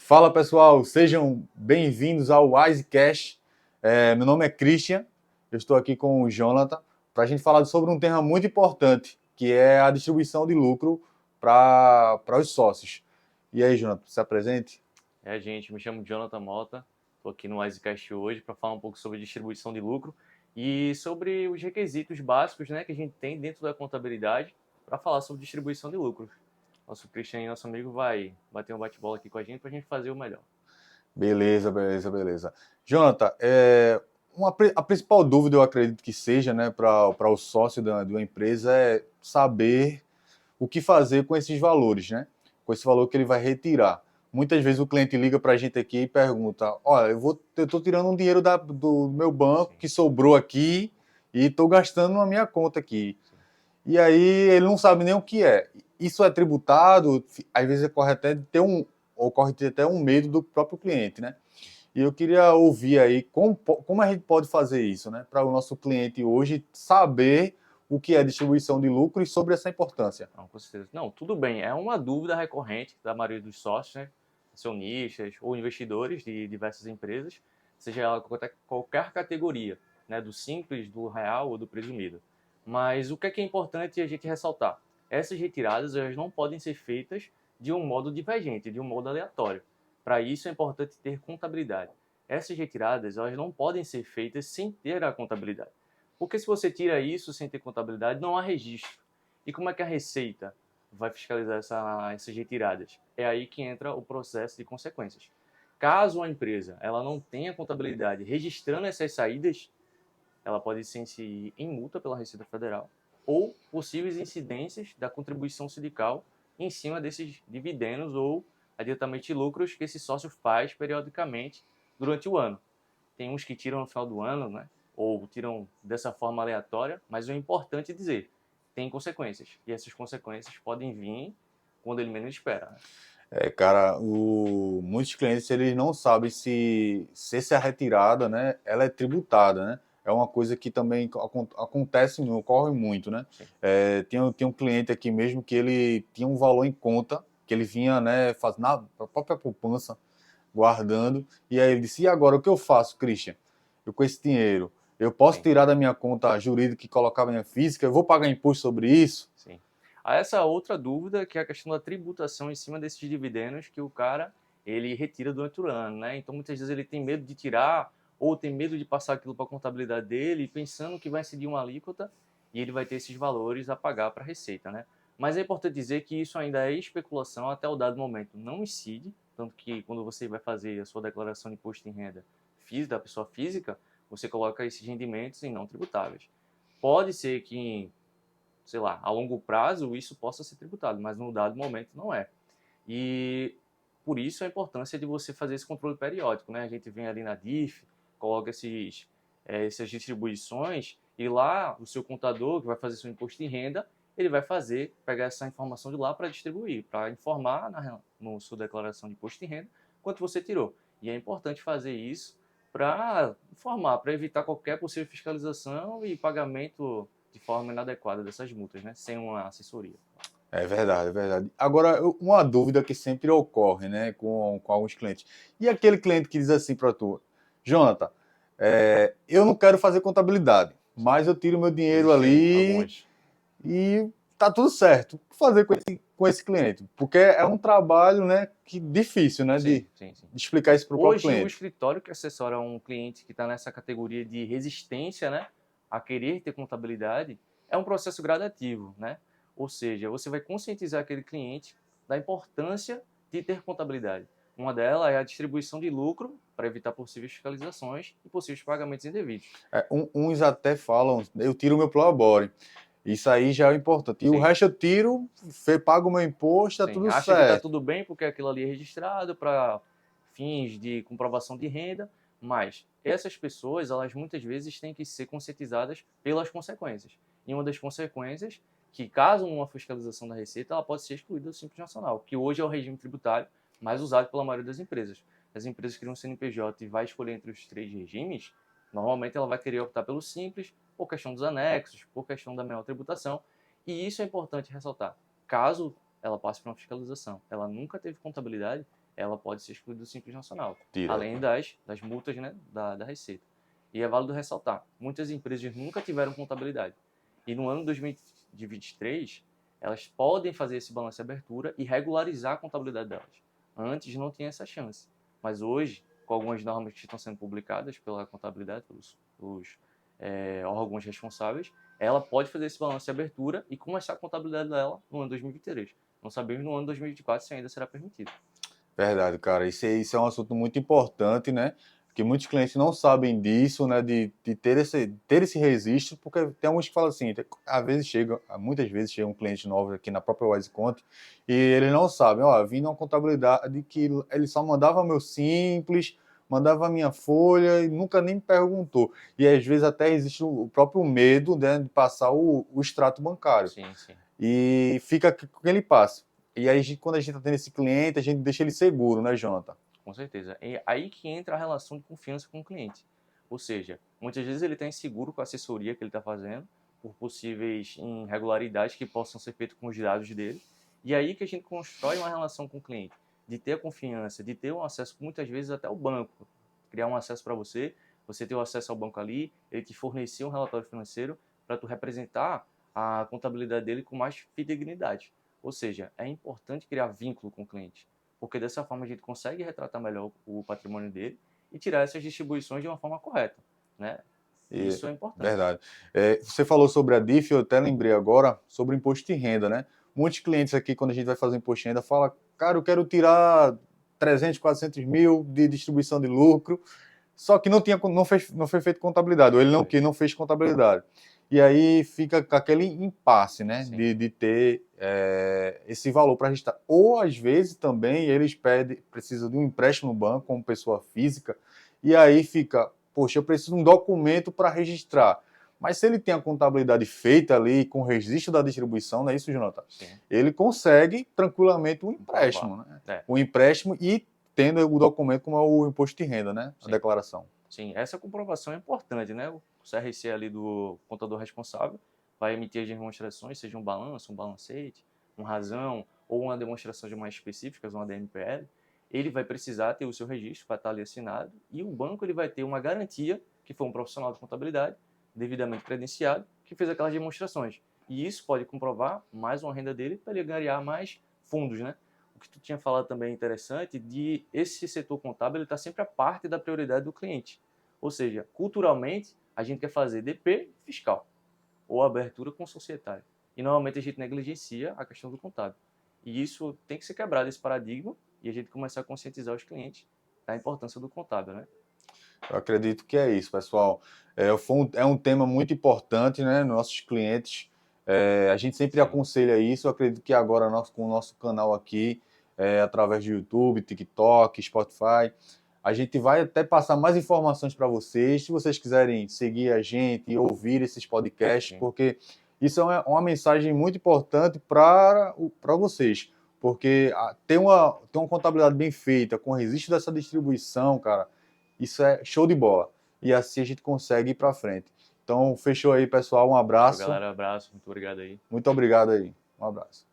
Fala pessoal, sejam bem-vindos ao Wisecast. Meu nome é Christian, eu estou aqui com o Jonathan para a gente falar sobre um tema muito importante, que é a distribuição de lucro para os sócios. E aí, Jonathan, se apresente. Gente, me chamo Jonathan Mota, estou aqui no Wisecast hoje para falar um pouco sobre distribuição de lucro e sobre os requisitos básicos, né, que a gente tem dentro da contabilidade para falar sobre distribuição de lucros. Nosso Christian, nosso amigo, vai bater um bate-bola aqui com a gente para a gente fazer o melhor. Beleza. Jonathan, a principal dúvida, eu acredito que seja, né, para o sócio de uma empresa é saber o que fazer com esses valores, né? Com esse valor que ele vai retirar. Muitas vezes o cliente liga para a gente aqui e pergunta: olha, eu estou tirando um dinheiro do meu banco Sim. que sobrou aqui e estou gastando na minha conta aqui. Sim. E aí ele não sabe nem o que é. Isso é tributado, às vezes ocorre ter até um medo do próprio cliente, né? E eu queria ouvir aí como a gente pode fazer isso, né? Para o nosso cliente hoje saber o que é distribuição de lucro e sobre essa importância. Não, com certeza. Não, tudo bem. É uma dúvida recorrente da maioria dos sócios, né? Acionistas ou investidores de diversas empresas, seja ela qualquer categoria, né? Do simples, do real ou do presumido. Mas o que é importante a gente ressaltar? Essas retiradas elas não podem ser feitas de um modo divergente, de um modo aleatório. Para isso é importante ter contabilidade. Essas retiradas elas não podem ser feitas sem ter a contabilidade. Porque se você tira isso sem ter contabilidade, não há registro. E como é que a Receita vai fiscalizar essas retiradas? É aí que entra o processo de consequências. Caso a empresa ela não tenha contabilidade registrando essas saídas, ela pode se incidir em multa pela Receita Federal ou possíveis incidências da contribuição sindical em cima desses dividendos ou adiantamente lucros que esse sócio faz periodicamente durante o ano. Tem uns que tiram no final do ano, né? Ou tiram dessa forma aleatória, mas o importante é dizer, tem consequências. E essas consequências podem vir quando ele menos espera. Né? Cara, muitos clientes eles não sabem se essa retirada, né, ela é tributada, né? É uma coisa que também acontece, ocorre muito, né? Sim. Tinha um cliente aqui mesmo que ele tinha um valor em conta, que ele vinha, né, fazendo na própria poupança, guardando, e aí ele disse: e agora o que eu faço, Christian? Eu com esse dinheiro, eu posso Sim. tirar da minha conta jurídica e colocar na minha física? Eu vou pagar imposto sobre isso? Sim. Há essa outra dúvida, que é a questão da tributação em cima desses dividendos que o cara ele retira durante o ano, né? Então muitas vezes ele tem medo de tirar ou tem medo de passar aquilo para a contabilidade dele, pensando que vai incidir uma alíquota e ele vai ter esses valores a pagar para a Receita, né? Mas é importante dizer que isso ainda é especulação até o dado momento não incide, tanto que quando você vai fazer a sua declaração de imposto de renda da pessoa física, você coloca esses rendimentos em não tributáveis. Pode ser que sei lá, a longo prazo isso possa ser tributado, mas no dado momento não é. E por isso a importância de você fazer esse controle periódico, né? A gente vem ali na DIF, coloca essas distribuições e lá o seu contador que vai fazer seu imposto de renda, ele vai pegar essa informação de lá para distribuir, para informar no sua declaração de imposto de renda quanto você tirou. E é importante fazer isso para informar, para evitar qualquer possível fiscalização e pagamento de forma inadequada dessas multas, né? Sem uma assessoria. É verdade, é verdade. Agora, uma dúvida que sempre ocorre, né, com alguns clientes. E aquele cliente que diz assim para tu: Jonathan, eu não quero fazer contabilidade, Sim. mas eu tiro meu dinheiro Existem ali alguns. e tá tudo certo. O que fazer com esse cliente? Porque é um trabalho, né, que difícil, né, Sim, de, sim, sim. de explicar isso para o próprio Hoje, o cliente. escritório que assessora um cliente que está nessa categoria de resistência, né, a querer ter contabilidade, é um processo gradativo, né? Ou seja, você vai conscientizar aquele cliente da importância de ter contabilidade. Uma delas é a distribuição de lucro para evitar possíveis fiscalizações e possíveis pagamentos indevidos. Uns até falam: eu tiro o meu prolabore. Isso aí já é importante. E o Sim. resto eu tiro, pago o meu imposto, tá Sim, tudo acha que está certo. tudo bem porque aquilo ali é registrado para fins de comprovação de renda, mas essas pessoas, elas muitas vezes têm que ser conscientizadas pelas consequências. E uma das consequências, que caso numa fiscalização da Receita, ela pode ser excluída do Simples Nacional, que hoje é o regime tributário mais usado pela maioria das empresas. As empresas que criam um CNPJ e vai escolher entre os três regimes, normalmente ela vai querer optar pelo Simples, por questão dos anexos, por questão da menor tributação, e isso é importante ressaltar. Caso ela passe por uma fiscalização, ela nunca teve contabilidade, ela pode ser excluída do Simples Nacional, Direto. além das multas, né, da Receita. E é válido ressaltar, muitas empresas nunca tiveram contabilidade. E no ano de 2023, elas podem fazer esse balanço de abertura e regularizar a contabilidade delas. Antes não tinha essa chance. Mas hoje, com algumas normas que estão sendo publicadas pela contabilidade, pelos órgãos responsáveis, ela pode fazer esse balanço de abertura e começar a contabilidade dela no ano 2023. Não sabemos no ano 2024 se ainda será permitido. Verdade, cara. Isso é um assunto muito importante, né? Que muitos clientes não sabem disso, né? De ter esse registro, porque tem alguns que falam assim, muitas vezes chega um cliente novo aqui na própria WiseConte e eles não sabem, ó, vim numa contabilidade que ele só mandava meu simples, mandava a minha folha e nunca nem me perguntou. E às vezes até existe o próprio medo, né, de passar o extrato bancário. Sim, sim. E fica com ele passa. E aí, quando a gente está tendo esse cliente, a gente deixa ele seguro, né, Jonathan? Com certeza. É aí que entra a relação de confiança com o cliente. Ou seja, muitas vezes ele está inseguro com a assessoria que ele está fazendo, por possíveis irregularidades que possam ser feitas com os dados dele. E aí que a gente constrói uma relação com o cliente, de ter a confiança, de ter um acesso, muitas vezes até ao banco. Criar um acesso para você, você ter o acesso ao banco ali, ele te fornecer um relatório financeiro para tu representar a contabilidade dele com mais fidedignidade. Ou seja, é importante criar vínculo com o cliente, porque dessa forma a gente consegue retratar melhor o patrimônio dele e tirar essas distribuições de uma forma correta, né? E isso é importante. Verdade. Você falou sobre a DIF, eu até lembrei agora sobre o imposto de renda, né? Muitos clientes aqui, quando a gente vai fazer imposto de renda, falam, cara, eu quero tirar 300, 400 mil de distribuição de lucro, só que não foi feito contabilidade, ou ele não fez contabilidade. E aí fica com aquele impasse, né, de ter esse valor para registrar. Ou, às vezes, também eles precisam de um empréstimo no banco, como pessoa física, e aí fica, poxa, eu preciso de um documento para registrar. Mas se ele tem a contabilidade feita ali, com o registro da distribuição, não é isso, Jonathan? Sim. Ele consegue tranquilamente um empréstimo, né? Um empréstimo e tendo o documento como é o imposto de renda, né? A declaração. Sim, essa comprovação é importante, né? O CRC ali do contador responsável vai emitir as demonstrações, seja um balanço, um balancete, uma razão ou uma demonstração de mais específicas, uma DMPL. Ele vai precisar ter o seu registro para estar ali assinado e o banco ele vai ter uma garantia que foi um profissional de contabilidade devidamente credenciado que fez aquelas demonstrações. E isso pode comprovar mais uma renda dele para ele ganhar mais fundos, né? O que tu tinha falado também é interessante de esse setor contábil ele está sempre a parte da prioridade do cliente. Ou seja, culturalmente, a gente quer fazer DP fiscal ou abertura com societário. E normalmente a gente negligencia a questão do contábil. E isso tem que ser quebrado, esse paradigma, e a gente começar a conscientizar os clientes da importância do contábil, né? Eu acredito que é isso, pessoal. É um tema muito importante, né? Nossos clientes. A gente sempre aconselha isso. Eu acredito que agora, com o nosso canal aqui, através do YouTube, TikTok, Spotify, a gente vai até passar mais informações para vocês. Se vocês quiserem seguir a gente e ouvir esses podcasts, porque isso é uma mensagem muito importante para vocês. Porque ter uma contabilidade bem feita, com registro dessa distribuição, cara, isso é show de bola. E assim a gente consegue ir para frente. Então, fechou aí, pessoal. Um abraço. Galera, abraço. Muito obrigado aí. Muito obrigado aí. Um abraço.